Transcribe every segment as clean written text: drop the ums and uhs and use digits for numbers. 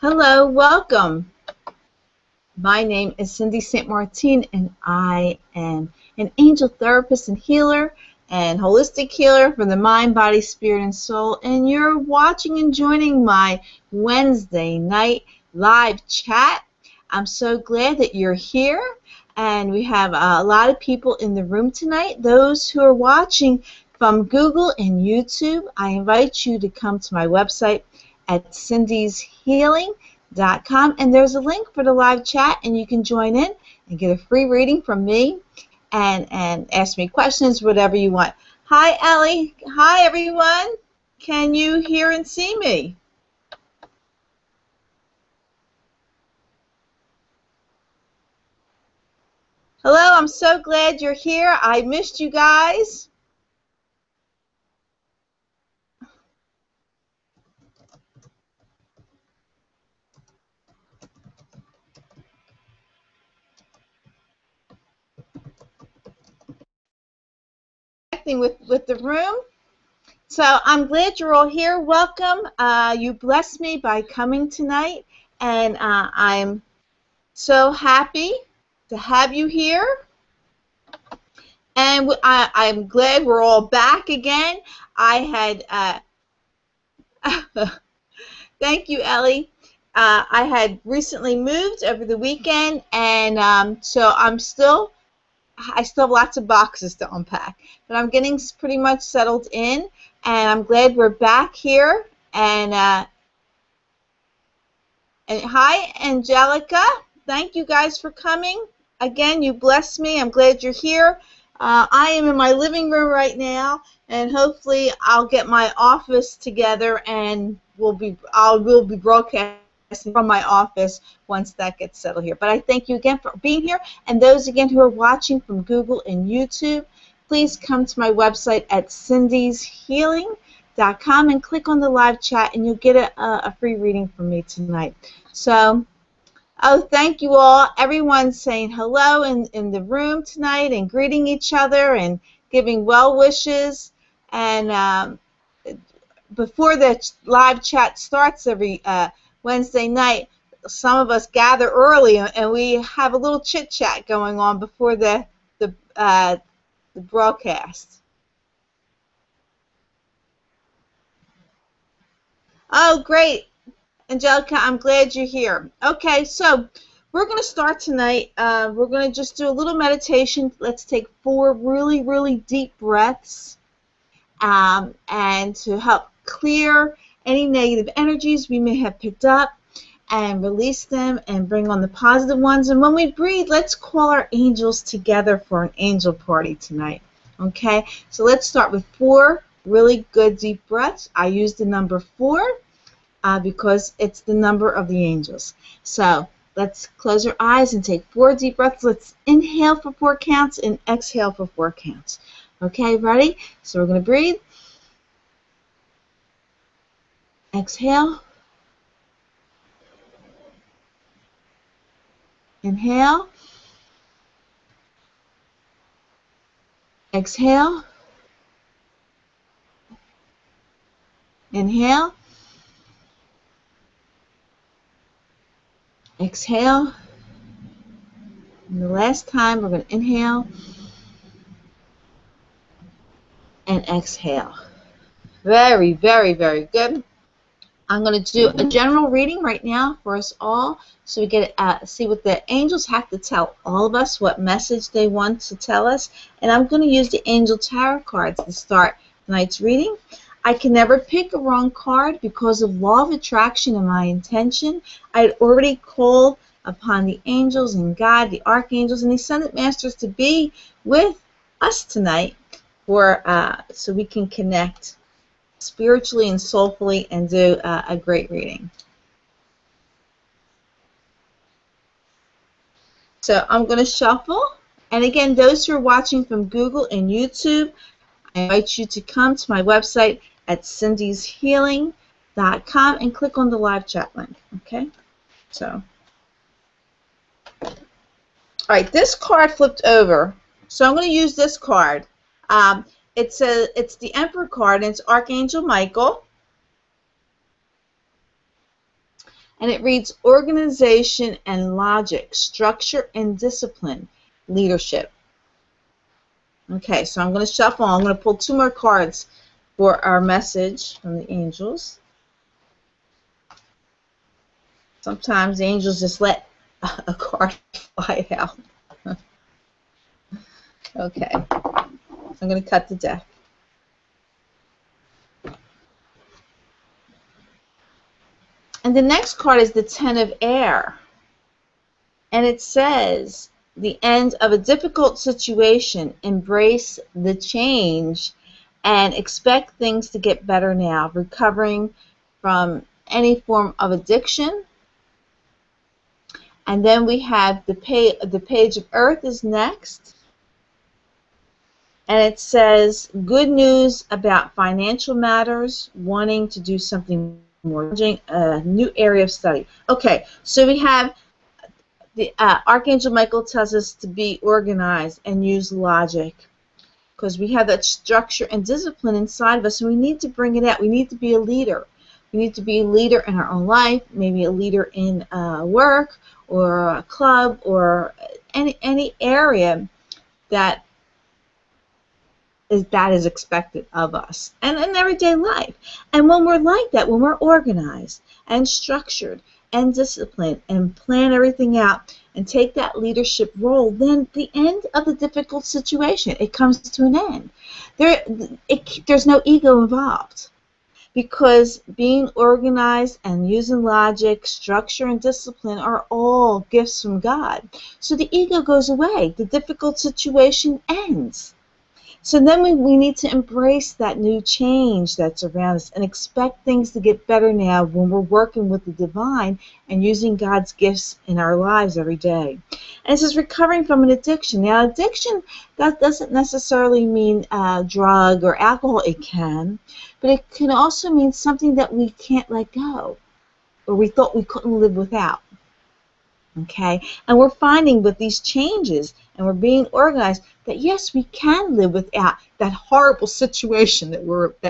Hello, welcome. My name is Cindy St. Martine, and I am an angel therapist and healer and holistic healer for the mind, body, spirit, and soul. And you're watching and joining my Wednesday night live chat. I'm so glad that you're here, and we have a lot of people in the room tonight. Those who are watching from Google and YouTube, I invite you to come to my website at cindyshealing.com, and there's a link for the live chat, and you can join in and get a free reading from me and ask me questions, whatever you want. Hi, Ellie. Hi, everyone. Can you hear and see me? Hello, I'm so glad you're here. I missed you guys. With the room. So I'm glad you're all here. Welcome. You blessed me by coming tonight, and I'm so happy to have you here. And I'm glad we're all back again. I had, thank you, Ellie. I had recently moved over the weekend, and so I still have lots of boxes to unpack. But I'm getting pretty much settled in, and I'm glad we're back here. And hi, Angelica. Thank you guys for coming. Again, you blessed me. I'm glad you're here. I am in my living room right now, and hopefully I'll get my office together, and we'll be broadcasting from my office once that gets settled here. But I thank you again for being here, and those again who are watching from Google and YouTube, please come to my website at cindyshealing.com and click on the live chat, and you'll get a free reading from me tonight. So, oh, thank you all. Everyone's saying hello in the room tonight and greeting each other and giving well wishes. And before the live chat starts every Wednesday night, some of us gather early and we have a little chit chat going on before the broadcast. Oh, great. Angelica, I'm glad you're here. Okay, so we're going to start tonight. We're going to just do a little meditation. Let's take 4 really, really deep breaths, and to help clear any negative energies we may have picked up and release them and bring on the positive ones. And when we breathe, let's call our angels together for an angel party tonight. Okay, so let's start with 4 really good deep breaths. I use the number 4. Because it's the number of the angels. So let's close our eyes and take 4 deep breaths. Let's inhale for 4 counts and exhale for 4 counts. Okay, ready? So we're going to breathe. Exhale. Inhale. Exhale. Inhale. Exhale. And the last time, we're going to inhale and exhale. Very, very, very good. I'm going to do a general reading right now for us all, so we get see what the angels have to tell all of us, what message they want to tell us. And I'm going to use the angel tarot cards to start tonight's reading. I can never pick a wrong card because of law of attraction and my intention. I had already called upon the angels and God, the archangels, and the ascended masters to be with us tonight so we can connect spiritually and soulfully and do a great reading. So I'm going to shuffle. And again, those who are watching from Google and YouTube, I invite you to come to my website at cindyshealing.com and click on the live chat link. Okay? So, all right, this card flipped over. So I'm going to use this card. It's the Emperor card, and it's Archangel Michael. And it reads organization and logic, structure and discipline, leadership. Okay, so I'm going to shuffle. I'm going to pull 2 more cards for our message from the angels. Sometimes the angels just let a card fly out. Okay, so I'm going to cut the deck. And the next card is the 10 of air. And it says, the end of a difficult situation, embrace the change, and expect things to get better now, recovering from any form of addiction. And then we have the page of earth is next. And it says, good news about financial matters, wanting to do something more challenging, a new area of study. Okay, so we have the Archangel Michael tells us to be organized and use logic, because we have that structure and discipline inside of us, and we need to bring it out. We need to be a leader. We need to be a leader in our own life, maybe a leader in work or a club or any area that is expected of us, and in everyday life. And when we're like that, when we're organized and structured and disciplined and plan everything out and take that leadership role, then the end of the difficult situation, it comes to an end. There's no ego involved, because being organized and using logic, structure, and discipline are all gifts from God. So the ego goes away. The difficult situation ends. So then we need to embrace that new change that's around us and expect things to get better now when we're working with the divine and using God's gifts in our lives every day. And it says recovering from an addiction. Now, addiction, that doesn't necessarily mean drug or alcohol. It can, but it can also mean something that we can't let go, or we thought we couldn't live without. Okay, and we're finding with these changes and we're being organized that yes, we can live without that horrible situation that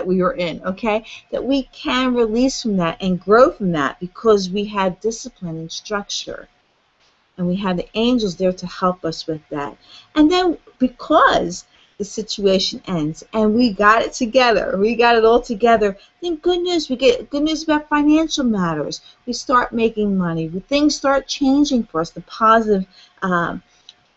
we were in. Okay, that we can release from that and grow from that because we had discipline and structure, and we had the angels there to help us with that. And then because the situation ends and we got it together, we got it all together, then good news, we get good news about financial matters. We start making money, things start changing for us, the positive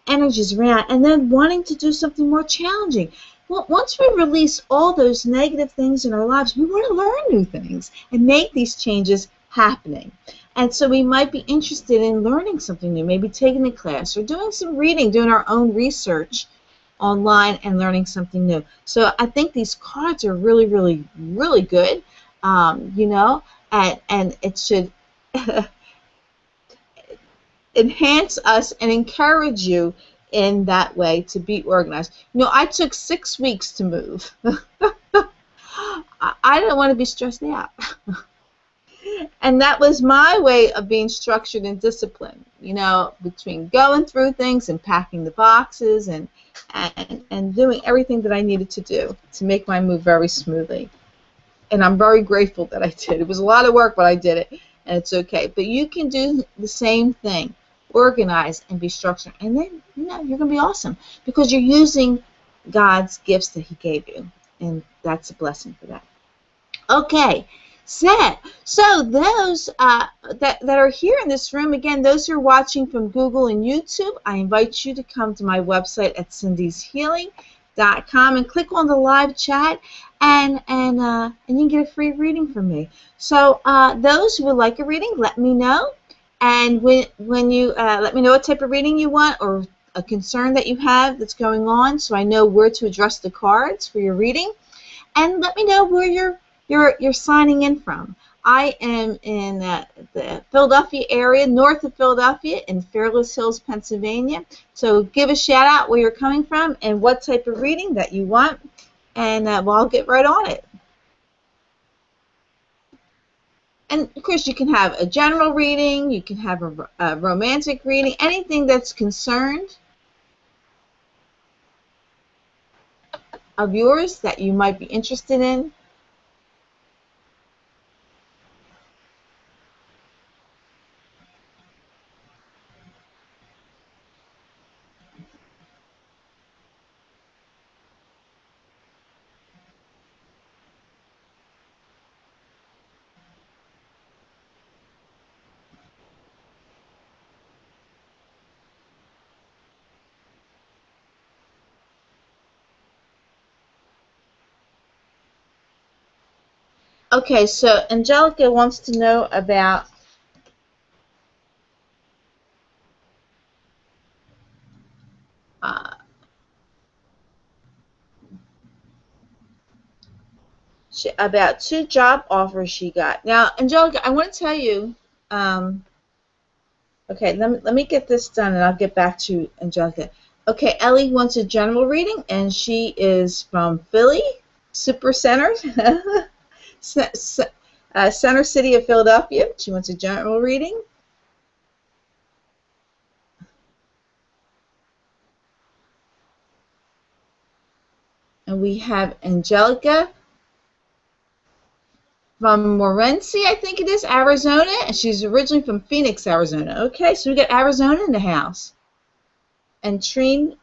energies around, and then wanting to do something more challenging. Well, once we release all those negative things in our lives, we want to learn new things and make these changes happening. And so we might be interested in learning something new, maybe taking a class or doing some reading, doing our own research online and learning something new. So I think these cards are really, really, really good, you know, and it should enhance us and encourage you in that way to be organized. You know, I took 6 weeks to move. I didn't want to be stressed out. And that was my way of being structured and disciplined, you know, between going through things and packing the boxes and doing everything that I needed to do to make my move very smoothly. And I'm very grateful that I did. It was a lot of work, but I did it, and it's okay. But you can do the same thing, organize and be structured, and then, you know, you're going to be awesome because you're using God's gifts that He gave you, and that's a blessing for that. Okay. So those that are here in this room, again, those who are watching from Google and YouTube, I invite you to come to my website at cindyshealing.com and click on the live chat, and you can get a free reading from me. So those who would like a reading, let me know, and when you let me know what type of reading you want or a concern that you have that's going on, so I know where to address the cards for your reading, and let me know where you're signing in from. I am in the Philadelphia area, north of Philadelphia, in Fairless Hills, Pennsylvania. So give a shout out where you're coming from and what type of reading that you want, and well, I'll get right on it. And of course, you can have a general reading, you can have a romantic reading, anything that's concerned of yours that you might be interested in. Okay, so Angelica wants to know about uh, about 2 job offers she got. Now, Angelica, I want to tell you. Um, okay, let me get this done, and I'll get back to Angelica. Okay, Ellie wants a general reading, and she is from Philly, Super Center, Center City of Philadelphia. She wants a general reading. And we have Angelica from Morenci, I think it is, Arizona, and she's originally from Phoenix, Arizona. Okay, so we got Arizona in the house. And Trine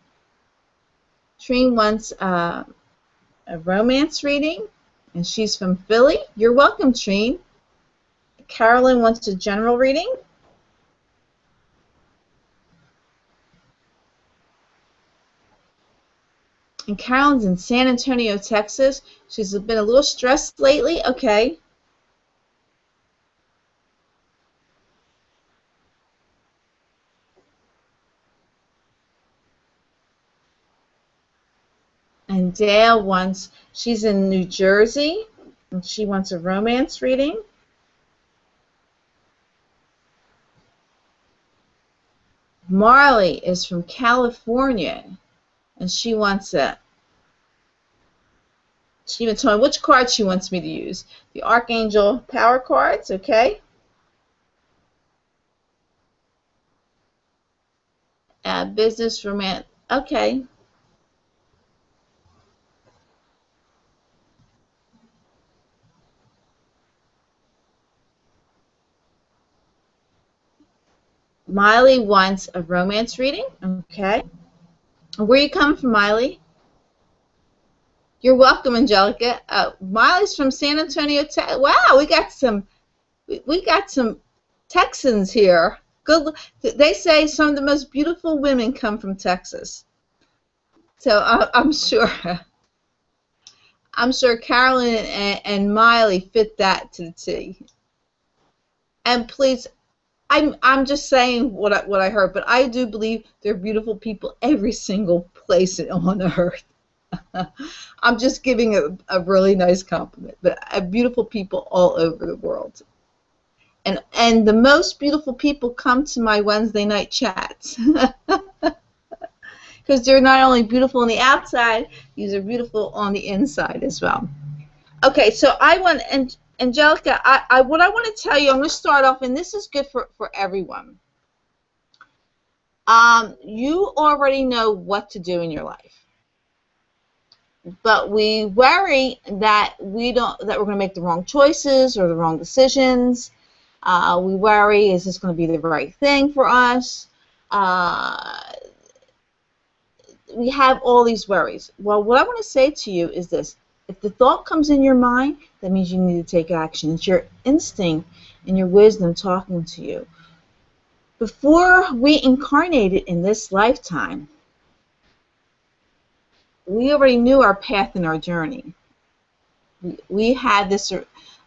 wants a romance reading, and she's from Philly. You're welcome, Trine. Carolyn wants a general reading. And Carolyn's in San Antonio, Texas. She's been a little stressed lately. Okay. And Dale wants, she's in New Jersey, and she wants a romance reading. Marley is from California, and she wants a, she even told me which card she wants me to use. The Archangel Power cards, okay? Business romance, okay. Miley wants a romance reading, okay? Where are you coming from, Miley? You're welcome, Angelica. Miley's from San Antonio, Texas. Wow, we got some Texans here. Good. They say some of the most beautiful women come from Texas. So I'm sure. I'm sure Carolyn and Miley fit that to the T. And please, I'm just saying what I heard, but I do believe there are beautiful people every single place on earth. I'm just giving a really nice compliment, but beautiful people all over the world. And the most beautiful people come to my Wednesday night chats. Because they're not only beautiful on the outside, these are beautiful on the inside as well. Okay, so I want, and Angelica, what I want to tell you, I'm going to start off, and this is good for everyone. You already know what to do in your life, but we worry that we're going to make the wrong choices or the wrong decisions. We worry, is this going to be the right thing for us? We have all these worries. Well, what I want to say to you is this. If the thought comes in your mind, that means you need to take action. It's your instinct and your wisdom talking to you. Before we incarnated in this lifetime, we already knew our path and our journey. We had this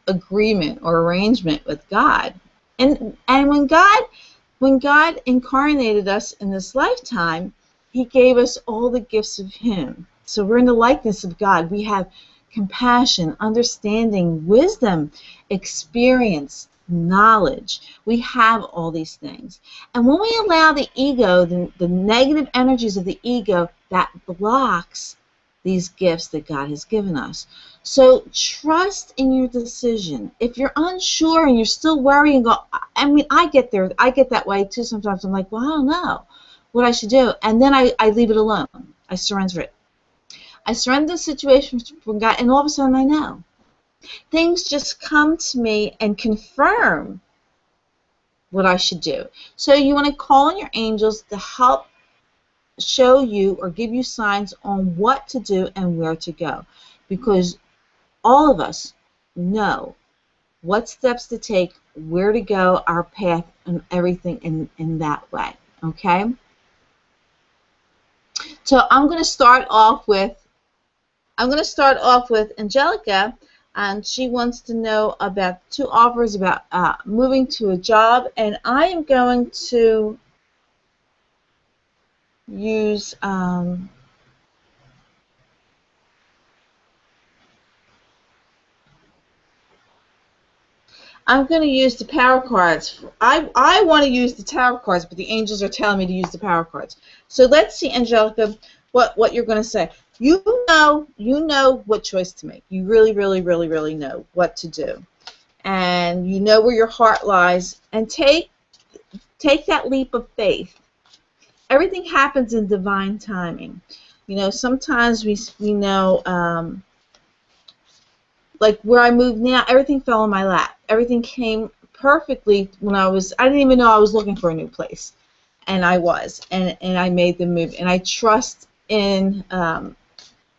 agreement or arrangement with God. And when God incarnated us in this lifetime, He gave us all the gifts of Him. So we're in the likeness of God. We have compassion, understanding, wisdom, experience, knowledge. We have all these things. And when we allow the ego, the negative energies of the ego, that blocks these gifts that God has given us. So trust in your decision. If you're unsure and you're still worrying, I mean, I get there. I get that way too sometimes. I'm like, well, I don't know what I should do. And then I leave it alone. I surrender it. I surrender the situation from God, and all of a sudden I know. Things just come to me and confirm what I should do. So you want to call on your angels to help show you or give you signs on what to do and where to go. Because all of us know what steps to take, where to go, our path, and everything in that way. Okay? So I'm going to start off with Angelica. and she wants to know about 2 offers about moving to a job, and I am going to use I'm going to use the power cards. I want to use the tarot cards, but the angels are telling me to use the power cards. So let's see, Angelica, what you're going to say. You know what choice to make. You really, really, really, really know what to do, and you know where your heart lies. And take that leap of faith. Everything happens in divine timing. You know, sometimes we know. Like where I moved now, everything fell in my lap. Everything came perfectly when I didn't even know I was looking for a new place. And I was. And I made the move. And I trust in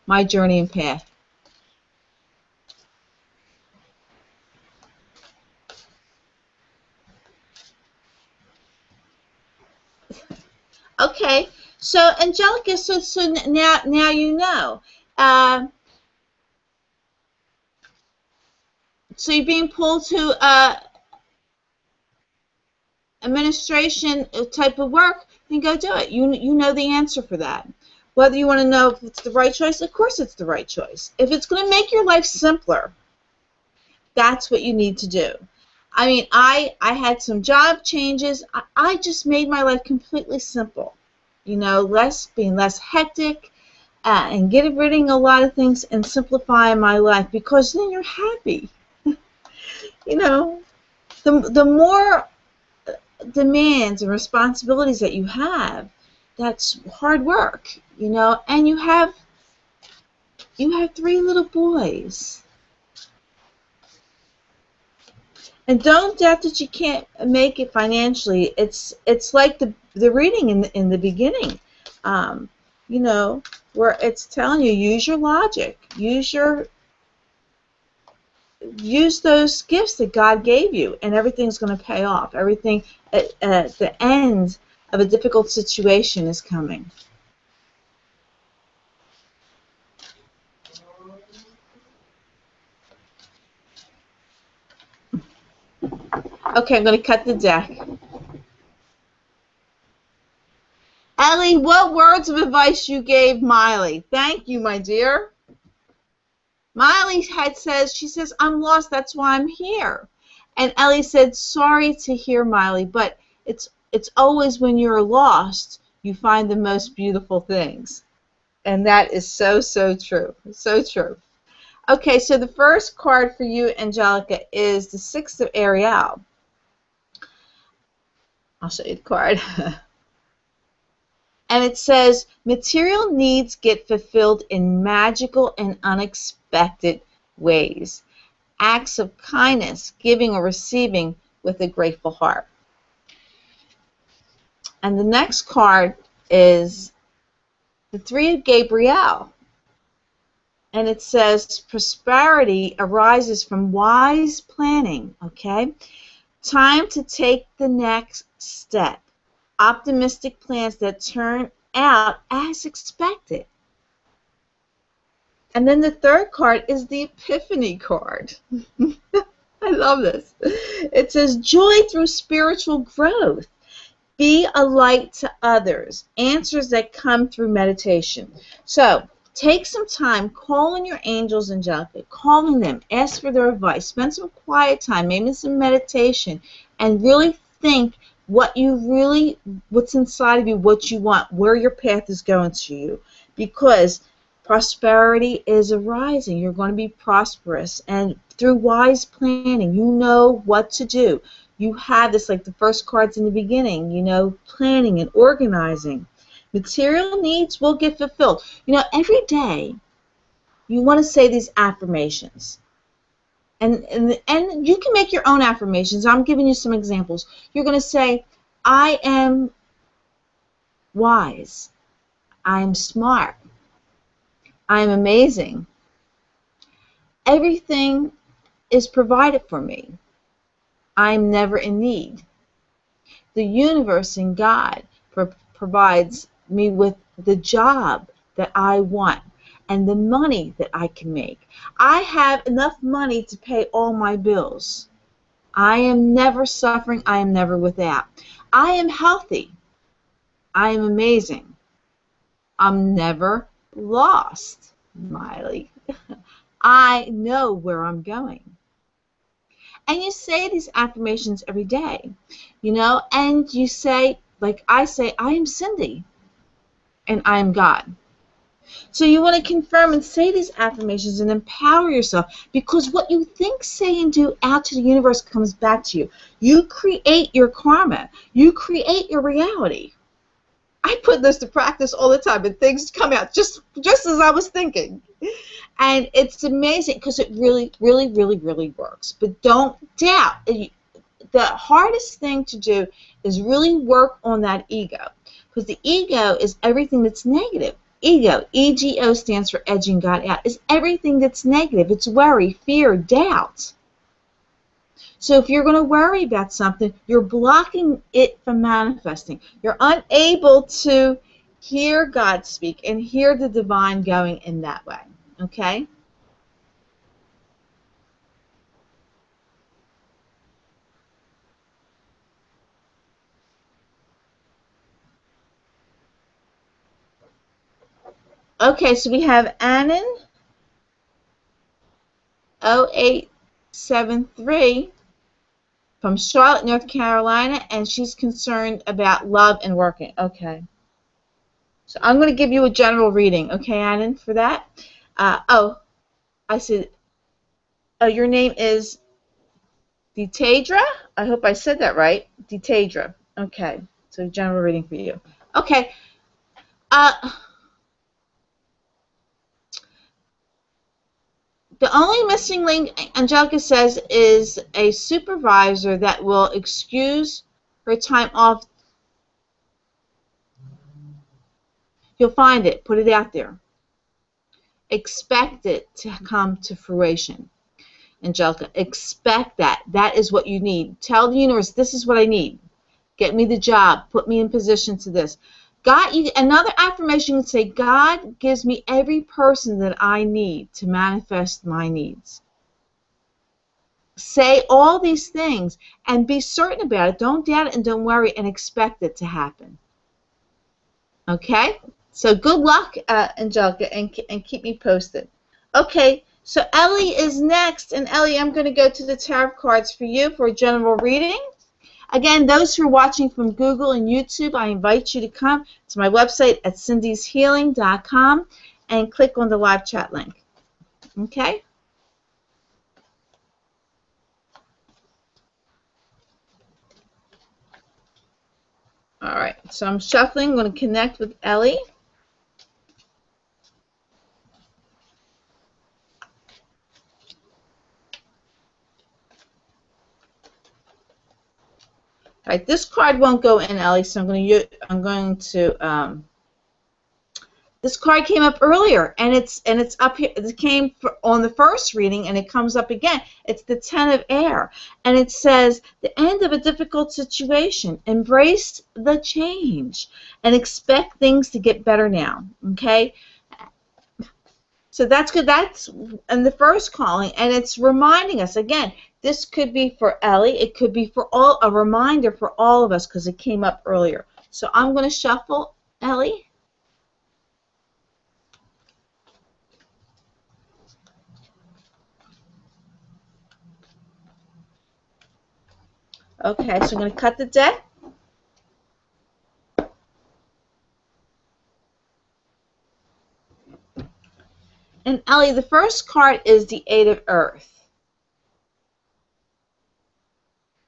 my journey and path. Okay. So, Angelica, so now you know. So you're being pulled to administration type of work, then go do it. You know the answer for that. Whether you want to know if it's the right choice, of course it's the right choice. If it's going to make your life simpler, that's what you need to do. I mean, I had some job changes. I just made my life completely simple. You know, being less hectic, and getting rid of a lot of things and simplifying my life, because then you're happy. You know, the more demands and responsibilities that you have, that's hard work, you know. And you have 3 little boys, and don't doubt that you can't make it financially. It's like the reading in the beginning, you know, where it's telling you, use your logic, use those gifts that God gave you, and everything's going to pay off. Everything at the end of a difficult situation is coming. Okay, I'm going to cut the deck. Ellie, what words of advice you gave Miley? Thank you, my dear. Miley says, I'm lost, that's why I'm here. And Ellie said, sorry to hear, Miley, but it's always when you're lost you find the most beautiful things. And that is so, so true. So true. Okay, so the first card for you, Angelica, is the 6 of Ariel. I'll show you the card. And it says, material needs get fulfilled in magical and unexpected ways. Acts of kindness, giving or receiving with a grateful heart. And the next card is the 3 of Gabriel. And it says, prosperity arises from wise planning, okay? Time to take the next step. Optimistic plans that turn out as expected. And then the third card is the Epiphany card. I love this. It says, joy through spiritual growth. Be a light to others. Answers that come through meditation. So, take some time, calling your angels, Angelica, calling them, ask for their advice, spend some quiet time, maybe some meditation, and really think what's inside of you, what you want, where your path is going to you. Because prosperity is arising. You're going to be prosperous. And through wise planning, you know what to do. You have this, like the first cards in the beginning, you know, planning and organizing. Material needs will get fulfilled. You know, every day you want to say these affirmations. And you can make your own affirmations. I'm giving you some examples. You're going to say, I am wise. I am smart. I am amazing. Everything is provided for me. I am never in need. The universe and God provides me with the job that I want. and the money that I can make. I have enough money to pay all my bills. I am never suffering. I am never without. I am healthy. I am amazing. I'm never lost, Miley. I know where I'm going. And you say these affirmations every day, you know, and you say, like I say, I am Cindy, and I am God. So you want to confirm and say these affirmations and empower yourself, because what you think, say, and do out to the universe comes back to you. You create your karma. You create your reality. I put this to practice all the time, and things come out just as I was thinking. And it's amazing because it really, really, really, really works. But don't doubt. The hardest thing to do is really work on that ego, because the ego is everything that's negative. Ego, E-G-O, stands for edging God out, is everything that's negative. It's worry, fear, doubt. So if you're going to worry about something, you're blocking it from manifesting. You're unable to hear God speak and hear the divine going in that way. Okay? Okay, so we have Annan 0873 from Charlotte, North Carolina, and she's concerned about love and working. Okay. So I'm going to give you a general reading, okay, Annan, for that. I said, your name is Detadra? I hope I said that right. Detadra. Okay. So general reading for you. Okay. The only missing link, Angelica says, is a supervisor that will excuse her time off. You'll find it. Put it out there. Expect it to come to fruition. Angelica, expect that. That is what you need. Tell the universe, this is what I need. Get me the job. Put me in position to this. God, another affirmation would say, God gives me every person that I need to manifest my needs. Say all these things and be certain about it. Don't doubt it and don't worry, and expect it to happen. Okay? So good luck, Angelica, and keep me posted. Okay, so Ellie is next. And Ellie, I'm going to go to the tarot cards for you for a general reading. Again, those who are watching from Google and YouTube, I invite you to come to my website at cindyshealing.com and click on the live chat link. Okay? All right, so I'm shuffling. I'm going to connect with Ellie. All right, this card won't go in, Ellie, so I'm going to this card came up earlier, and it's up here. It came on the first reading, and it comes up again. It's the Ten of Air, and it says, the end of a difficult situation. Embrace the change and expect things to get better now, okay? So that's good. That's in the first calling, and it's reminding us, again, this could be for Ellie. It could be for a reminder for all of us because it came up earlier. So I'm going to shuffle, Ellie. Okay, so I'm going to cut the deck. And Ellie, the first card is the Eight of Earth.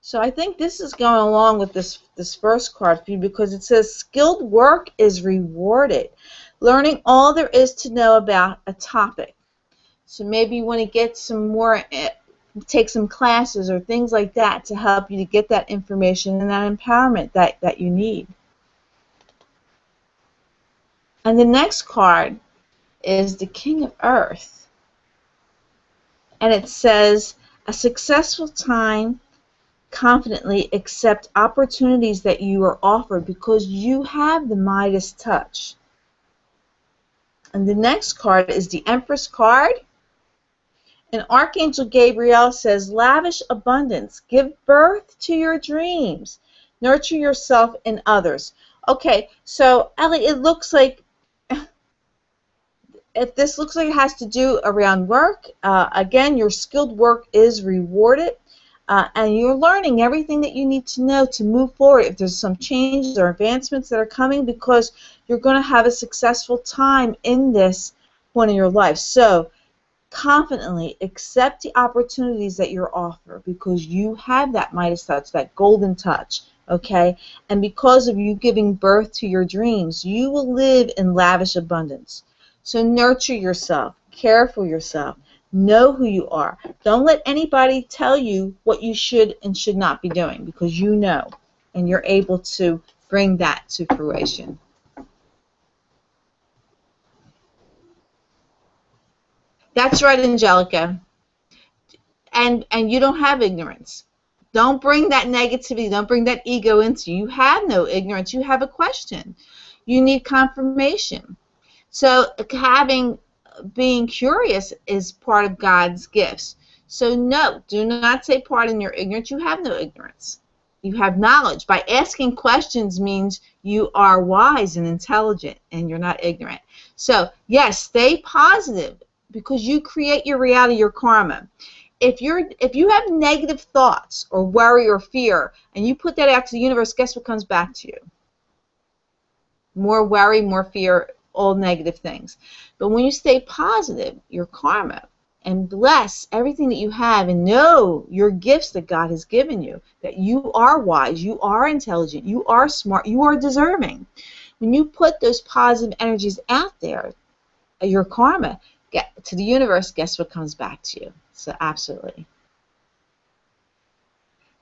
So I think this is going along with this first card for you because it says skilled work is rewarded. Learning all there is to know about a topic. So maybe you want to get some more, take some classes or things like that to help you to get that information and that empowerment that you need. And the next card is the King of Earth. And it says, a successful time, confidently accept opportunities that you are offered because you have the Midas touch. And the next card is the Empress card. And Archangel Gabriel says, lavish abundance. Give birth to your dreams. Nurture yourself and others. Okay, so Ellie, it looks like, if this looks like it has to do around work, again, your skilled work is rewarded. And you're learning everything that you need to know to move forward if there's some changes or advancements that are coming, because you're going to have a successful time in this point in your life. So confidently accept the opportunities that you're offered, because you have that Midas touch, that golden touch, okay? And because of you giving birth to your dreams, you will live in lavish abundance. So nurture yourself, care for yourself, know who you are. Don't let anybody tell you what you should and should not be doing, because you know, and you're able to bring that to fruition. That's right, Angelica. And you don't have ignorance. Don't bring that negativity, don't bring that ego into you. You have no ignorance, you have a question. You need confirmation. So being curious is part of God's gifts. So no, do not take part in your ignorance. You have no ignorance. You have knowledge. By asking questions means you are wise and intelligent, and you're not ignorant. So yes, stay positive, because you create your reality, your karma. If you have negative thoughts or worry or fear, and you put that out to the universe, guess what comes back to you? More worry, more fear, all negative things. But when you stay positive, your karma, and bless everything that you have, and know your gifts that God has given you, that you are wise, you are intelligent, you are smart, you are deserving. When you put those positive energies out there, your karma, to the universe, guess what comes back to you? So absolutely.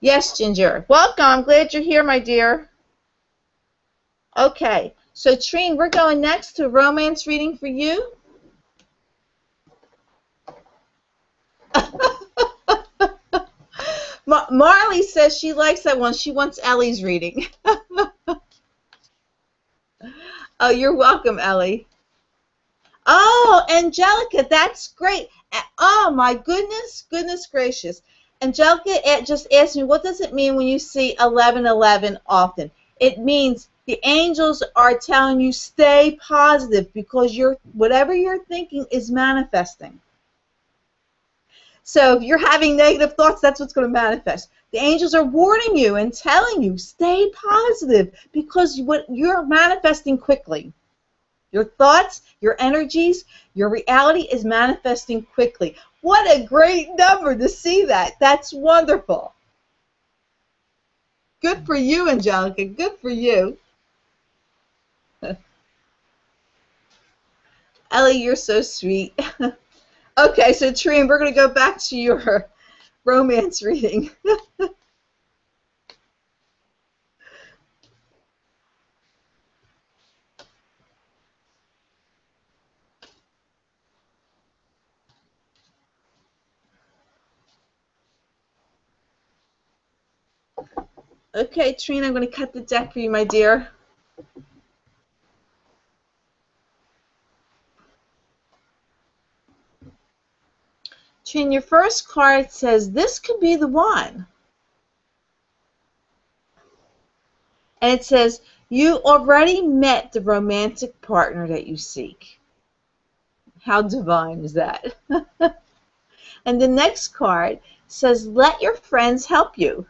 Yes, Ginger. Welcome. I'm glad you're here, my dear. Okay. So, Trine, we're going next to romance reading for you. Marley says she likes that one. She wants Ellie's reading. Oh, you're welcome, Ellie. Oh, Angelica, that's great. Oh, my goodness, goodness gracious. Angelica just asked me, what does it mean when you see 1111 often? It means the angels are telling you stay positive, because whatever you're thinking is manifesting. So if you're having negative thoughts, that's what's going to manifest. The angels are warning you and telling you stay positive, because what you're manifesting quickly. Your thoughts, your energies, your reality is manifesting quickly. What a great number to see that. That's wonderful. Good for you, Angelica. Good for you. Ellie, you're so sweet. Okay, so Trine, we're going to go back to your romance reading. Okay, Trine, I'm going to cut the deck for you, my dear. Trine, your first card says, this could be the one. And it says, you already met the romantic partner that you seek. How divine is that? And the next card says, let your friends help you.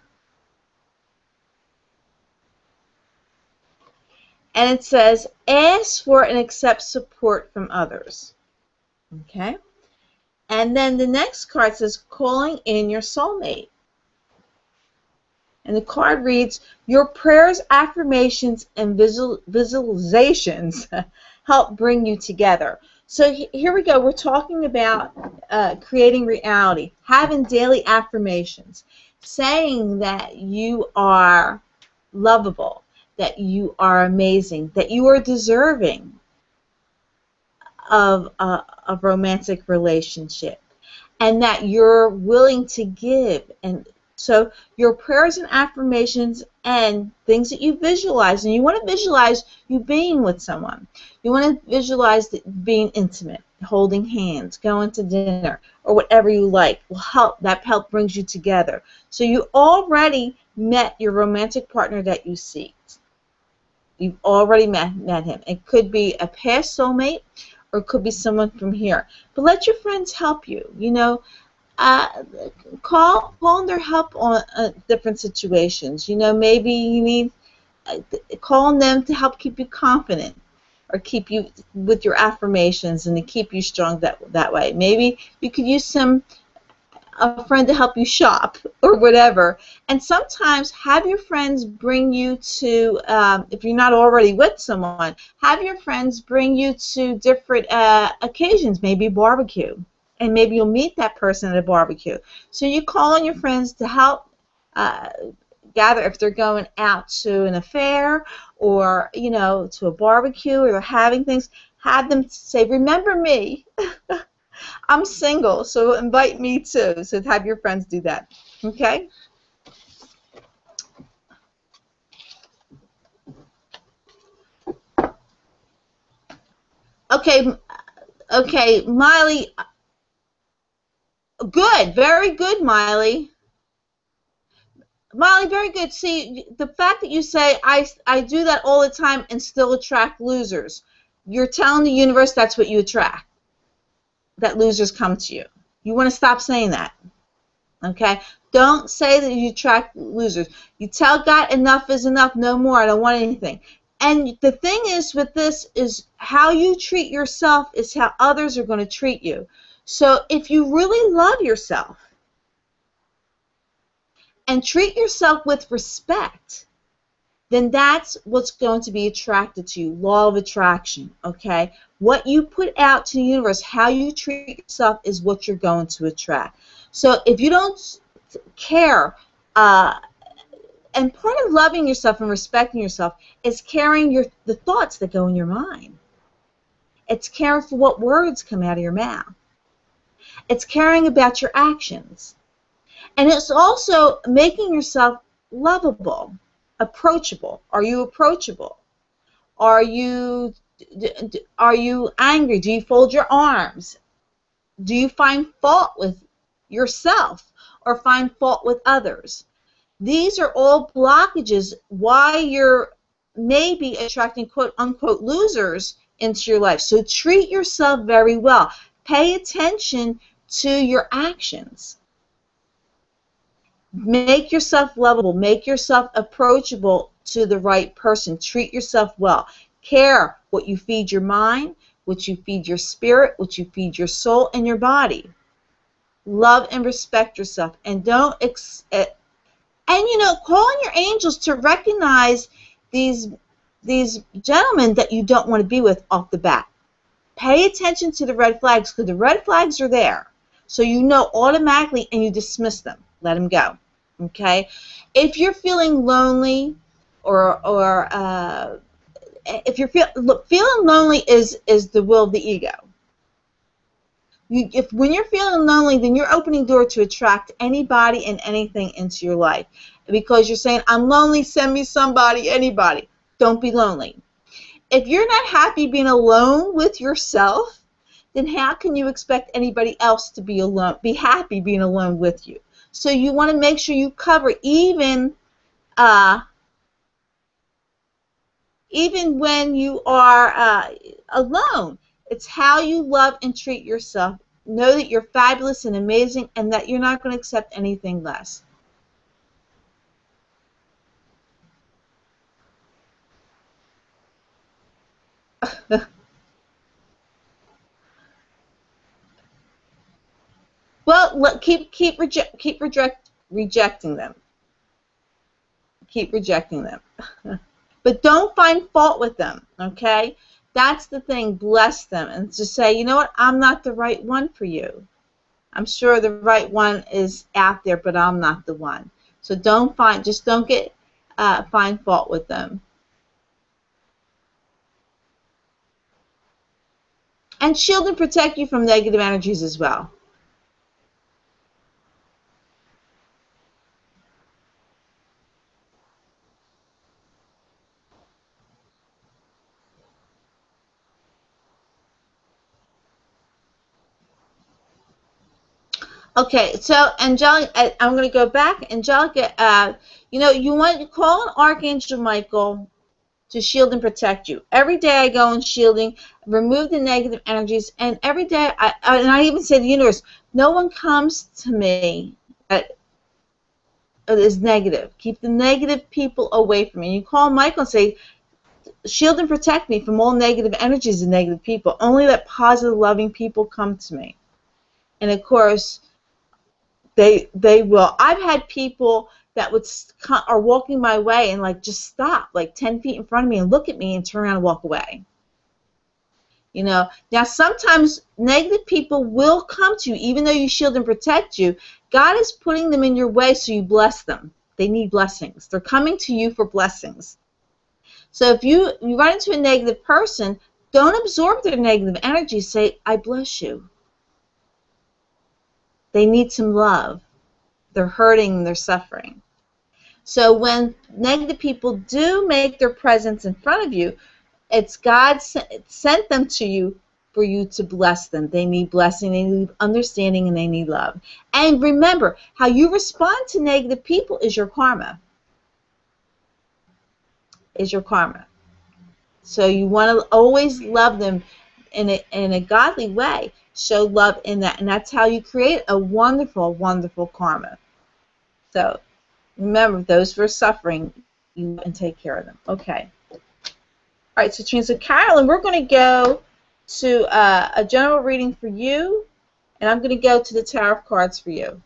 And it says, ask for and accept support from others. Okay? And then the next card says, calling in your soulmate. And the card reads, your prayers, affirmations, and visualizations help bring you together. So here we go. We're talking about creating reality, having daily affirmations, saying that you are lovable, that you are amazing, that you are deserving of a romantic relationship, and that you're willing to give and So your prayers and affirmations and things that you visualize, and you want to visualize you being with someone. You want to visualize being intimate, holding hands, going to dinner, or whatever you like. Will help. That help brings you together. So you already met your romantic partner that you seek. You've already met him. It could be a past soulmate, or it could be someone from here. But let your friends help you. You know, uh, call on their help on different situations. You know, maybe you need call on them to help keep you confident, or keep you with your affirmations, and to keep you strong that way. Maybe you could use a friend to help you shop or whatever. And sometimes have your friends bring you to, if you're not already with someone, have your friends bring you to different occasions, maybe barbecue. And maybe you'll meet that person at a barbecue. So you call on your friends to help uh, gather if they're going out to an affair, or, you know, to a barbecue, or they're having things. Have them say, remember me. I'm single, so invite me too. So have your friends do that. Okay? Okay, okay, Miley. Good, very good, Miley. Miley, very good. See, the fact that you say, I do that all the time and still attract losers, you're telling the universe that's what you attract, that losers come to you. You want to stop saying that. Okay? Don't say that you attract losers. You tell God enough is enough, no more, I don't want anything. And the thing is with this is how you treat yourself is how others are going to treat you. So if you really love yourself and treat yourself with respect, then that's what's going to be attracted to you. Law of attraction, okay? What you put out to the universe, how you treat yourself is what you're going to attract. So if you don't care, and part of loving yourself and respecting yourself is caring the thoughts that go in your mind. It's caring for what words come out of your mouth. It's caring about your actions. And it's also making yourself lovable, approachable. Are you approachable? Are you angry? Do you fold your arms? Do you find fault with yourself or find fault with others? These are all blockages why you're maybe attracting quote-unquote losers into your life. So treat yourself very well. Pay attention to your actions. Make yourself lovable. Make yourself approachable to the right person. Treat yourself well. Care what you feed your mind, what you feed your spirit, what you feed your soul and your body. Love and respect yourself. And don't and, you know, call on your angels to recognize these gentlemen that you don't want to be with off the bat. Pay attention to the red flags, because the red flags are there. So you know automatically, and you dismiss them. Let them go. Okay? If you're feeling lonely, or if you're feeling lonely is the will of the ego. When you're feeling lonely, then you're opening the door to attract anybody and anything into your life. Because you're saying, I'm lonely, send me somebody, anybody. Don't be lonely. If you're not happy being alone with yourself, then how can you expect anybody else to be happy being alone with you? So you want to make sure you cover even when you are alone. It's how you love and treat yourself. Know that you're fabulous and amazing, and that you're not going to accept anything less. Well, rejecting them. Keep rejecting them. But don't find fault with them, okay? That's the thing. Bless them and just say, you know what? I'm not the right one for you. I'm sure the right one is out there, but I'm not the one. So don't find fault with them. And shield and protect you from negative energies as well. Okay, so Angelica, I'm going to go back. Angelica, you want to call on Archangel Michael to shield and protect you. Every day I go in shielding, remove the negative energies, and every day, and I even say to the universe, no one comes to me that is negative. Keep the negative people away from me. You call Michael and say, shield and protect me from all negative energies and negative people. Only let positive, loving people come to me. And of course, they will. I've had people that are walking my way and like just stop like 10 feet in front of me and look at me and turn around and walk away. Now sometimes negative people will come to you even though you shield and protect you. God is putting them in your way so you bless them. They need blessings. They're coming to you for blessings. So if you run into a negative person, don't absorb their negative energy. Say, I bless you. They need some love. They're hurting, they're suffering. So when negative people do make their presence in front of you, it's God sent them to you for you to bless them. They need blessing, they need understanding, and they need love. And remember, how you respond to negative people is your karma. Is your karma. So you want to always love them in a godly way. Show love in that, and that's how you create a wonderful, wonderful karma. So remember, those who are suffering, you can take care of them. Okay. All right, so Carolyn, we're going to go to a general reading for you, and I'm going to go to the tarot cards for you.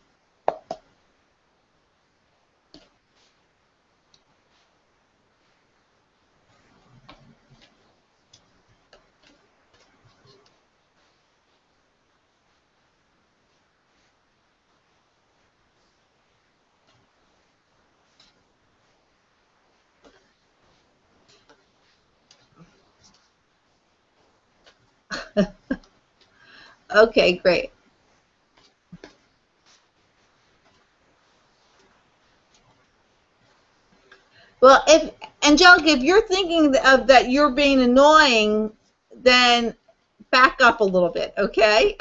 Okay, great. Well, if Angelica, if you're thinking of that you're being annoying, then back up a little bit, okay?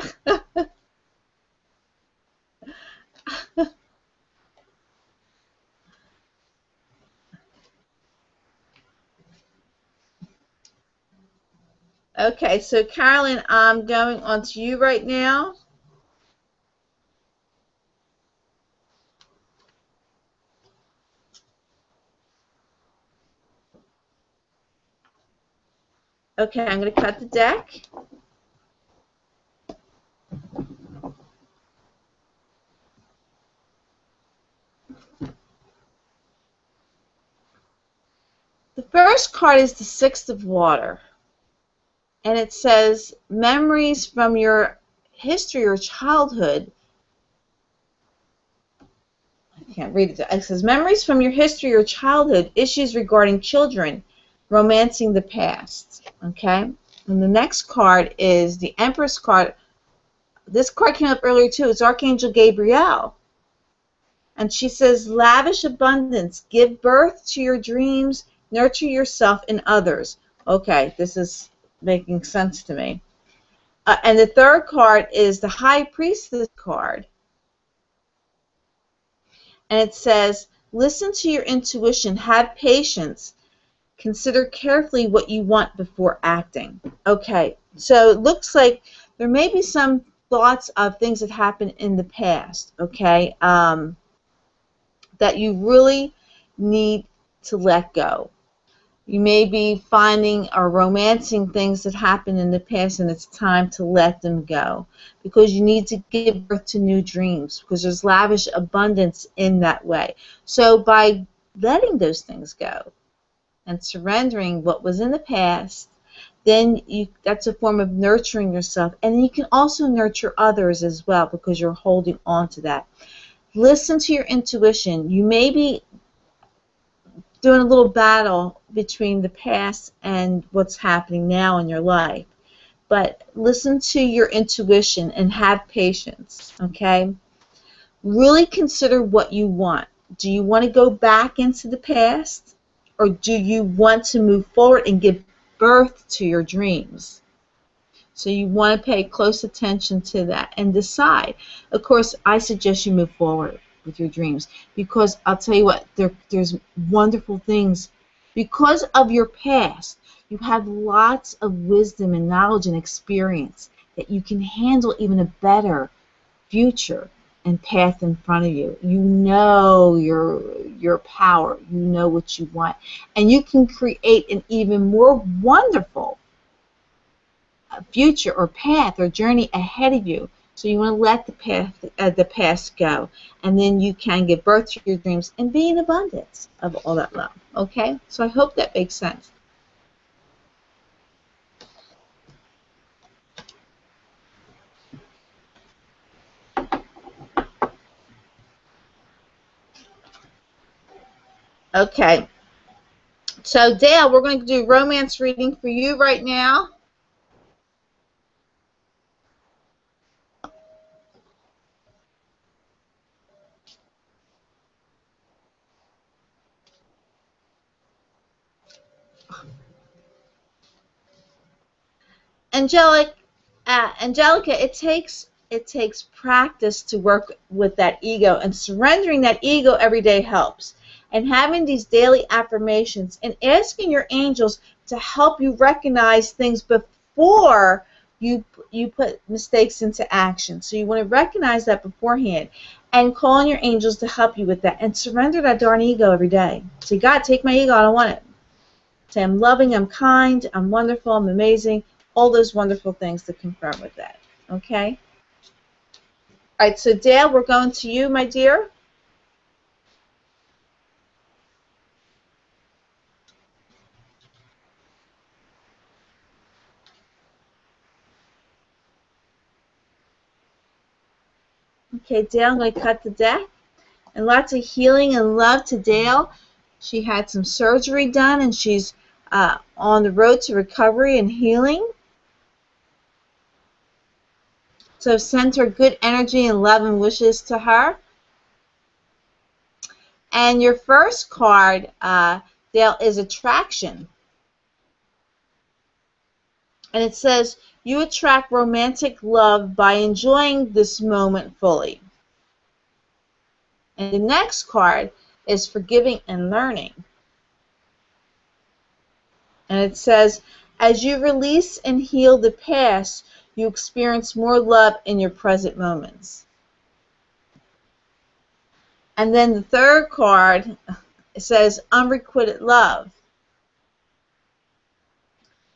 Okay, so Carolyn, I'm going on to you right now. Okay, I'm going to cut the deck. The first card is the Six of Water, and it says, memories from your history or childhood. I can't read it. It says, memories from your history or childhood, issues regarding children, romancing the past. Okay? And the next card is the Empress card. This card came up earlier too. It's Archangel Gabriel. And she says, lavish abundance, give birth to your dreams, nurture yourself and others. Okay, this is making sense to me. And the third card is the High Priestess card. And it says, listen to your intuition, have patience, consider carefully what you want before acting. Okay, so it looks like there may be some thoughts of things that happened in the past, okay, that you really need to let go. You may be finding or romancing things that happened in the past, and it's time to let them go because you need to give birth to new dreams because there's lavish abundance in that way. So by letting those things go and surrendering what was in the past, then that's a form of nurturing yourself, and you can also nurture others as well because you're holding on to that. Listen to your intuition. You may be doing a little battle between the past and what's happening now in your life. But listen to your intuition and have patience, okay? Really consider what you want. Do you want to go back into the past, or do you want to move forward and give birth to your dreams? So you want to pay close attention to that and decide. Of course, I suggest you move forward with your dreams, because I'll tell you what, there's wonderful things. Because of your past, you have lots of wisdom and knowledge and experience that you can handle even a better future and path in front of you. You know your power. You know what you want. And you can create an even more wonderful future or path or journey ahead of you. So you want to let the past go, and then you can give birth to your dreams and be in abundance of all that love. Okay? So I hope that makes sense. Okay. So Dale, we're going to do romance reading for you right now. Angelica, it takes practice to work with that ego, and surrendering that ego every day helps. And having these daily affirmations and asking your angels to help you recognize things before you put mistakes into action. So you want to recognize that beforehand and call on your angels to help you with that, and surrender that darn ego every day. Say, God, take my ego, I don't want it. Say, I'm loving, I'm kind, I'm wonderful, I'm amazing. All those wonderful things to confirm with that. Okay? All right, so Dale, we're going to you, my dear. Okay, Dale, I'm going to cut the deck. And lots of healing and love to Dale. She had some surgery done, and she's on the road to recovery and healing. So send her good energy and love and wishes to her. And your first card, Dale, is attraction. And it says, you attract romantic love by enjoying this moment fully. And the next card is forgiving and learning. And it says, as you release and heal the past, you experience more love in your present moments. And then the third card, it says, unrequited love.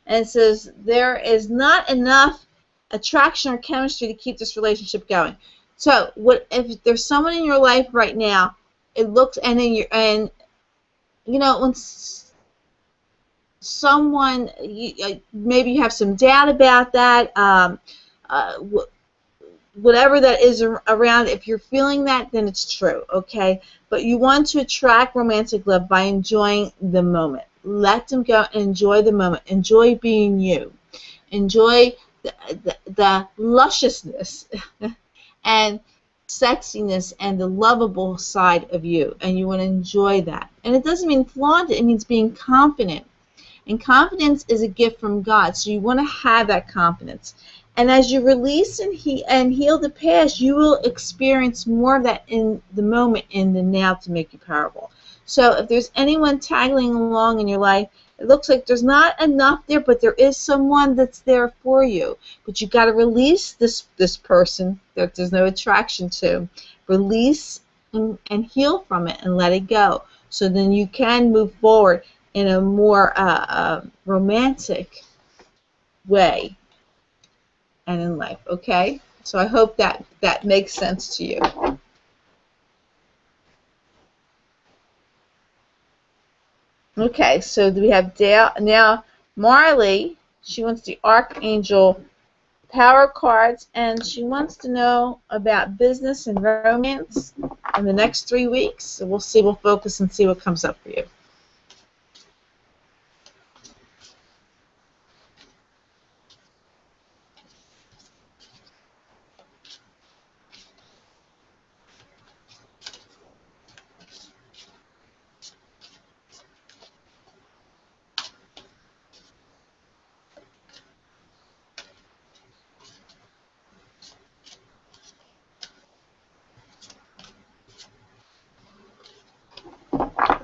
And it says, there is not enough attraction or chemistry to keep this relationship going. So if there's someone in your life right now, it looks, and then when someone, maybe you have some doubt about that, whatever that is around, if you're feeling that, then it's true, okay? But you want to attract romantic love by enjoying the moment. Let them go and enjoy the moment. Enjoy being you. Enjoy the lusciousness and sexiness and the lovable side of you, and you want to enjoy that. And it doesn't mean flaunt it, it means being confident. And confidence is a gift from God, so you want to have that confidence. And as you release and heal the past, you will experience more of that in the moment, in the now, to make you powerful. So if there's anyone tagging along in your life, it looks like there's not enough there, but there is someone that's there for you. But you got to release this person that there's no attraction to. Release and heal from it and let it go. So then you can move forward in a more romantic way and in life, okay? So I hope that makes sense to you. Okay, so we have Dale. Now, Marley, she wants the Archangel Power cards, and she wants to know about business and romance in the next 3 weeks. So we'll see, we'll focus and see what comes up for you.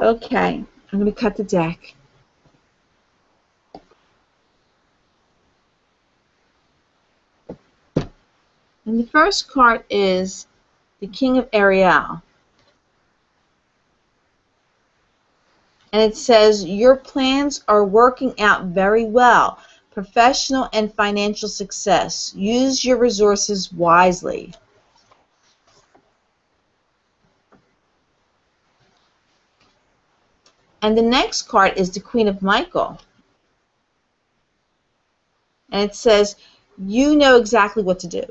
Okay, I'm going to cut the deck. And the first card is the King of Ariel. And it says, your plans are working out very well. Professional and financial success. Use your resources wisely. And the next card is the Queen of Michael. And it says, you know exactly what to do.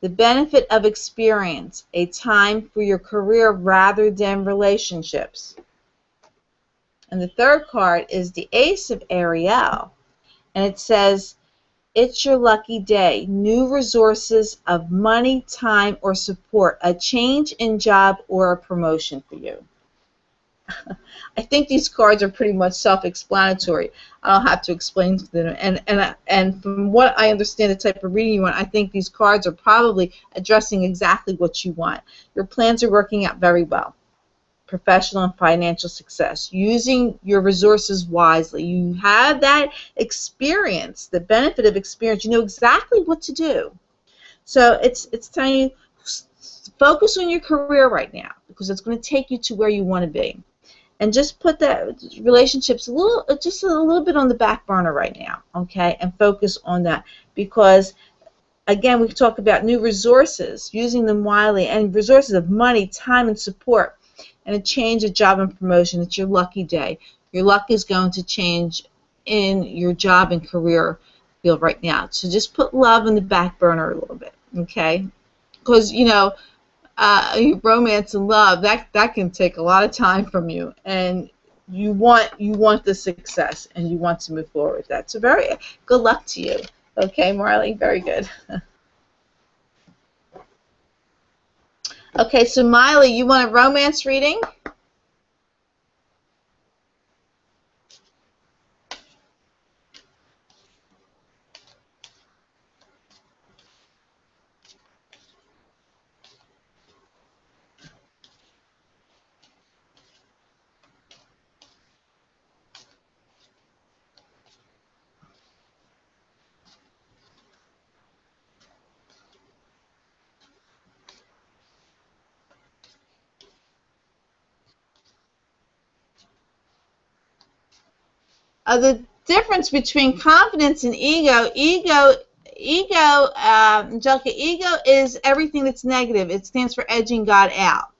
The benefit of experience, a time for your career rather than relationships. And the third card is the Ace of Ariel. And it says, it's your lucky day. New resources of money, time, or support. A change in job or a promotion for you. I think these cards are pretty much self-explanatory. I don't have to explain to them. And from what I understand the type of reading you want, I think these cards are probably addressing exactly what you want. Your plans are working out very well. Professional and financial success. Using your resources wisely. You have that experience, the benefit of experience. You know exactly what to do. So it's telling you, focus on your career right now because it's going to take you to where you want to be. And just put that relationships just a little bit on the back burner right now, okay? And focus on that because, again, we talk about new resources, using them wisely, and resources of money, time, and support, and a change of job and promotion. It's your lucky day. Your luck is going to change in your job and career field right now. So just put love in the back burner a little bit, okay? Because, you know, romance and love, that can take a lot of time from you, and you want the success and you want to move forward with that. So very good luck to you. Okay, Marley, very good. Okay, so Miley, you want a romance reading? The difference between confidence and ego, Angelica, ego is everything that's negative. It stands for edging God out.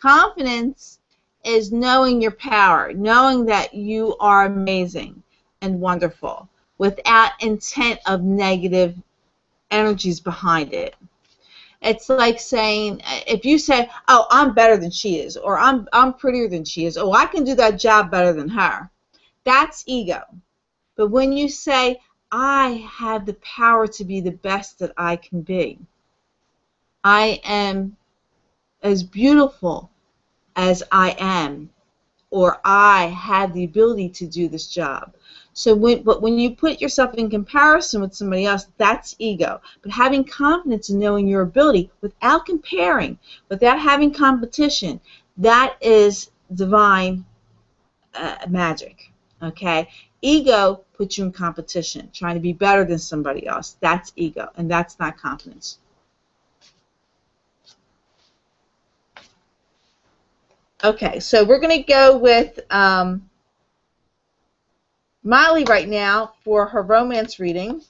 Confidence is knowing your power, knowing that you are amazing and wonderful without intent of negative energies behind it. It's like saying, if you say, oh, I'm better than she is, or I'm prettier than she is, oh, I can do that job better than her. That's ego. But when you say, I have the power to be the best that I can be, I am as beautiful as I am, or I have the ability to do this job. So when you put yourself in comparison with somebody else, that's ego. But having confidence in knowing your ability without comparing, without having competition, that is divine magic. Okay? Ego puts you in competition, trying to be better than somebody else. That's ego, and that's not confidence. Okay, so we're going to go with Molly right now for her romance reading.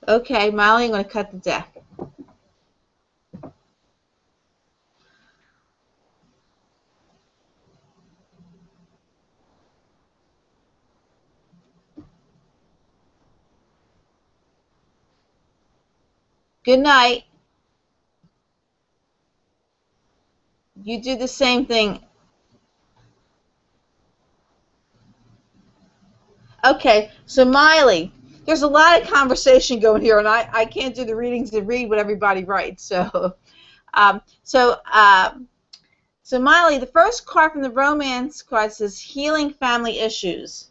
Okay, Molly, I'm going to cut the deck. Good night. You do the same thing. Okay, so Miley, there's a lot of conversation going here, and I can't do the readings and read what everybody writes. So, um, so, uh, So, Miley, the first card from the romance card says healing family issues.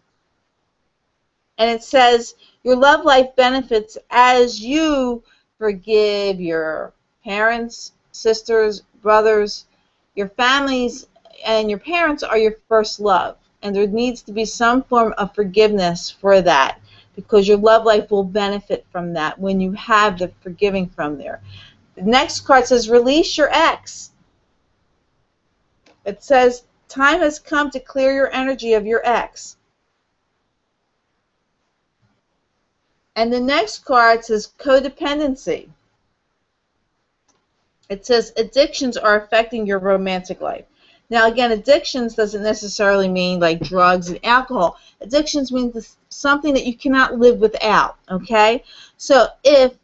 And it says your love life benefits as you forgive your parents, sisters, brothers, your families, and your parents are your first love. And there needs to be some form of forgiveness for that, because your love life will benefit from that when you have the forgiving from there. The next card says release your ex. It says time has come to clear your energy of your ex. And the next card says codependency. It says addictions are affecting your romantic life. Now, again, addictions doesn't necessarily mean like drugs and alcohol. Addictions means something that you cannot live without, okay? So if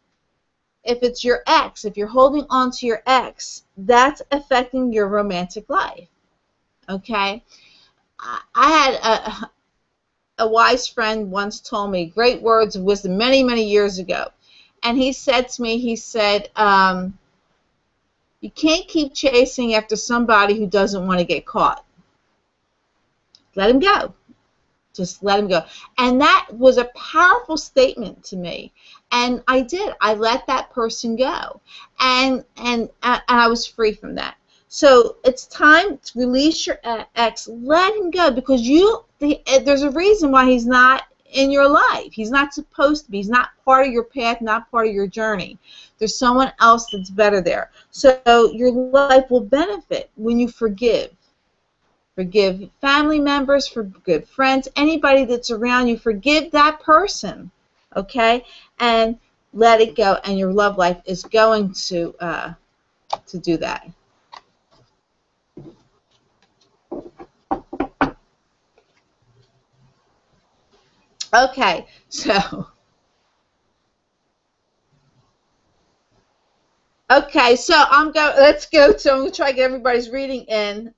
it's your ex, if you're holding on to your ex, that's affecting your romantic life, okay? I had a wise friend once told me great words of wisdom many, many years ago. And he said to me, he said, you can't keep chasing after somebody who doesn't want to get caught. Let him go. Just let him go. And that was a powerful statement to me. And I did. I let that person go. And I was free from that. So it's time to release your ex. Let him go, because there's a reason why he's not in your life. He's not supposed to be. He's not part of your path, not part of your journey. There's someone else that's better there. So your life will benefit when you forgive. Forgive family members, forgive friends, anybody that's around you. Forgive that person, okay? And let it go, and your love life is going to do that. Okay, so I'm going to try to get everybody's reading in.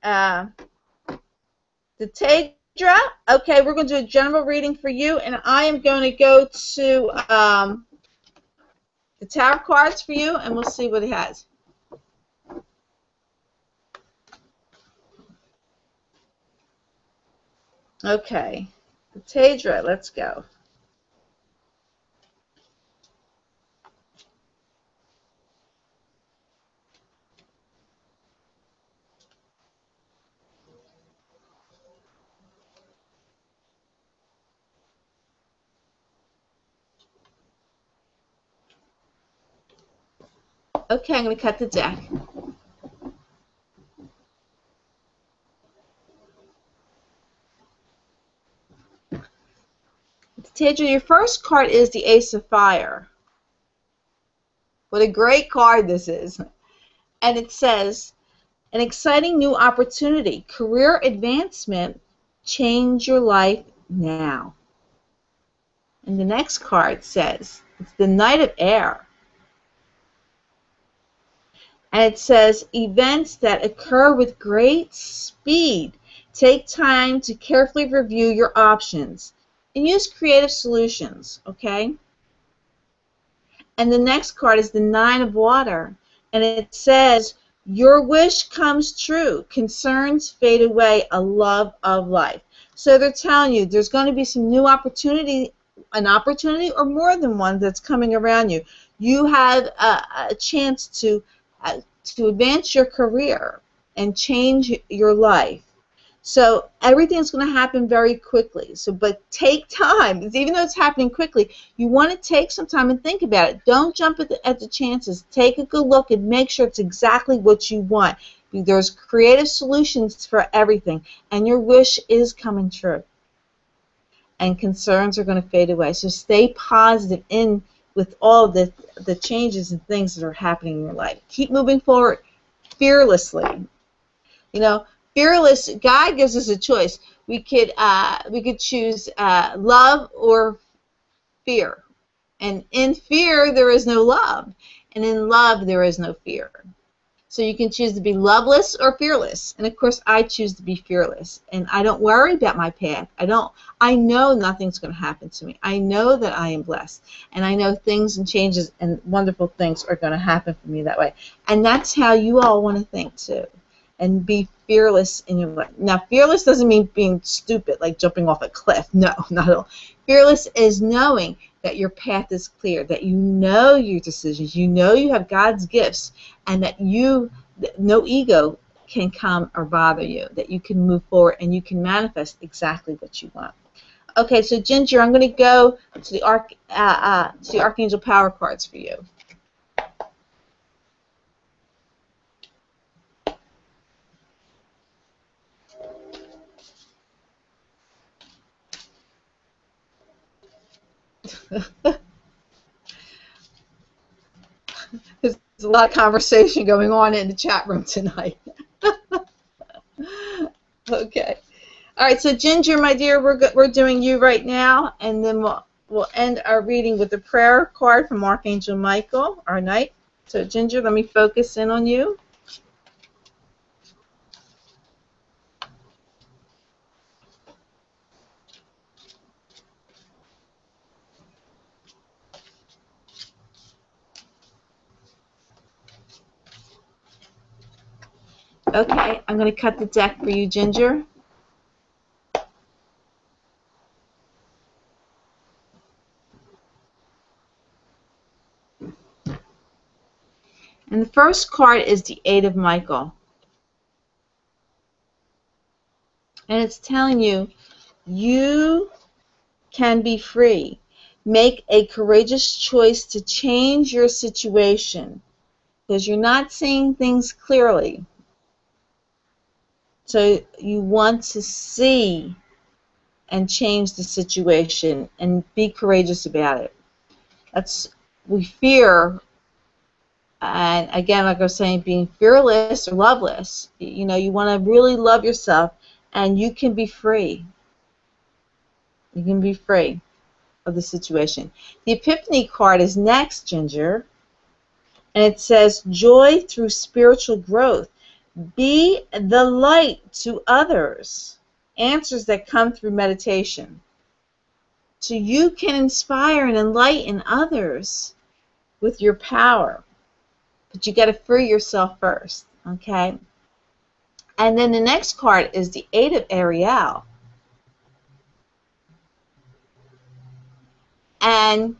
The Tadra, okay, we're going to do a general reading for you, and I am going to go to the tarot cards for you, and we'll see what it has. Okay, the Tadra, let's go. Okay, I'm going to cut the deck. Tadra, your first card is the Ace of Fire. What a great card this is. And it says, an exciting new opportunity, career advancement, change your life now. And the next card says, it's the Knight of Air. And it says, events that occur with great speed. Take time to carefully review your options and use creative solutions, okay? And the next card is the Nine of Water. And it says, your wish comes true. Concerns fade away. A love of life. So they're telling you there's going to be some new opportunity, an opportunity or more than one that's coming around you. You have a chance to advance your career and change your life. So everything's going to happen very quickly. But take time. Even though it's happening quickly, you want to take some time and think about it. Don't jump at the chances. Take a good look and make sure it's exactly what you want. There's creative solutions for everything, and your wish is coming true. And concerns are going to fade away. So stay positive with all the changes and things that are happening in your life. Keep moving forward fearlessly. You know, fearless. God gives us a choice. We could choose love or fear. And in fear there is no love, and in love there is no fear. So you can choose to be loveless or fearless. And of course I choose to be fearless. And I don't worry about my path. I know nothing's going to happen to me. I know that I am blessed. And I know things and changes and wonderful things are going to happen for me that way. And that's how you all want to think too. and be fearless in your life. Now, fearless doesn't mean being stupid, like jumping off a cliff. No, not at all. Fearless is knowing that your path is clear, that you know your decisions, you know you have God's gifts, and that no ego can come or bother you, that you can move forward and you can manifest exactly what you want. Okay, so Ginger, I'm going to go to the Archangel Power cards for you. There's a lot of conversation going on in the chat room tonight. Okay. All right, so Ginger, my dear, we're doing you right now, and then we'll end our reading with a prayer card from Archangel Michael, our knight. So Ginger, let me focus in on you. Okay, I'm going to cut the deck for you, Ginger. And the first card is the Eight of Michael. And it's telling you, you can be free. Make a courageous choice to change your situation because you're not seeing things clearly. So you want to see and change the situation and be courageous about it. We fear, and again, like I was saying, being fearless or loveless. You know, you want to really love yourself, and you can be free. You can be free of the situation. The Epiphany card is next, Ginger, and it says, joy through spiritual growth. Be the light to others. Answers that come through meditation. So you can inspire and enlighten others with your power. But you got to free yourself first, okay? And then the next card is the Eight of Ariel. And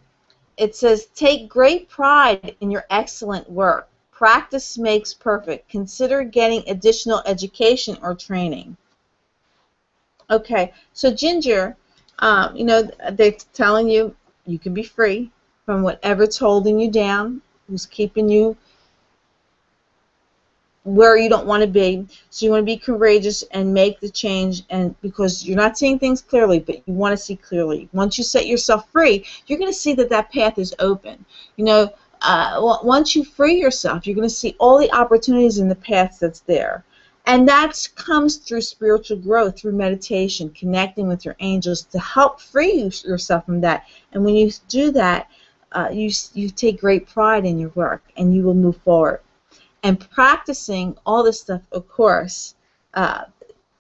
it says, take great pride in your excellent work. Practice makes perfect. Consider getting additional education or training. Okay, so Ginger, you know, they're telling you you can be free from whatever's holding you down, who's keeping you where you don't want to be. So you want to be courageous and make the change, and because you're not seeing things clearly, but you want to see clearly. Once you set yourself free, you're going to see that that path is open. You know, once you free yourself, you're going to see all the opportunities in the path that's there. And that comes through spiritual growth, through meditation, connecting with your angels to help free yourself from that. And when you do that, you take great pride in your work, and you will move forward. And practicing all this stuff, of course,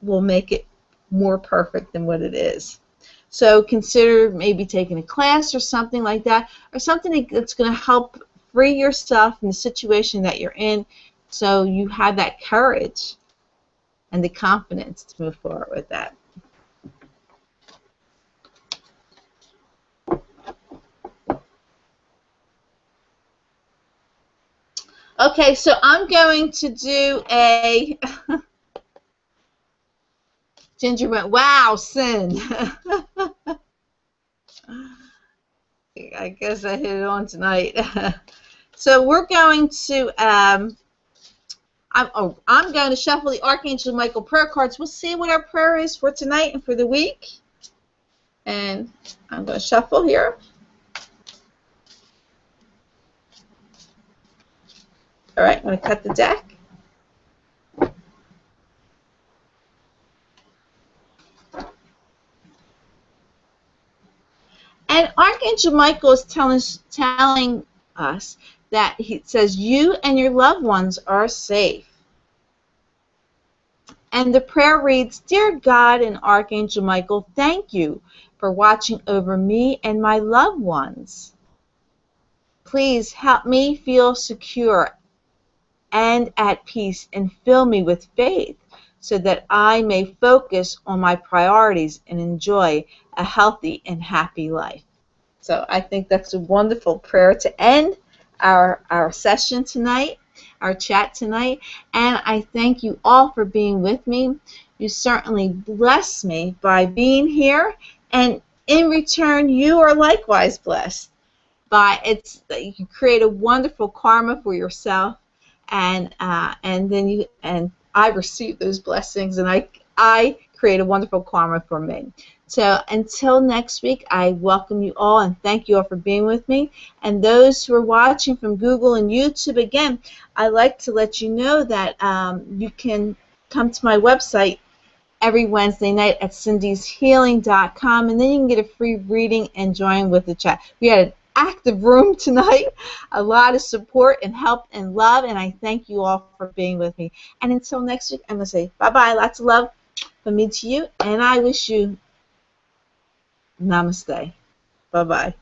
will make it more perfect than what it is. So consider maybe taking a class or something like that, or something that's going to help free yourself from the situation that you're in, so you have that courage and the confidence to move forward with that. Okay, so I'm going to do a... Ginger went, wow, sin. I guess I hit it on tonight. So we're going to... I'm going to shuffle the Archangel Michael prayer cards. We'll see what our prayer is for tonight and for the week. And I'm going to shuffle here. All right, I'm going to cut the deck. And Archangel Michael is telling us that he says, you and your loved ones are safe. And the prayer reads, Dear God and Archangel Michael, thank you for watching over me and my loved ones. Please help me feel secure and at peace, and fill me with faith so that I may focus on my priorities and enjoy a healthy and happy life. So I think that's a wonderful prayer to end our session tonight, our chat tonight. And I thank you all for being with me. You certainly bless me by being here, and in return, you are likewise blessed by it's. You create a wonderful karma for yourself, and then you and I receive those blessings, and I create a wonderful karma for me. So until next week, I welcome you all and thank you all for being with me. And those who are watching from Google and YouTube, again, I'd like to let you know that you can come to my website every Wednesday night at cindyshealing.com, and then you can get a free reading and join with the chat. We had an active room tonight, a lot of support and help and love, and I thank you all for being with me. And until next week, I'm going to say bye-bye, lots of love from me to you, and I wish you Namaste. Bye-bye.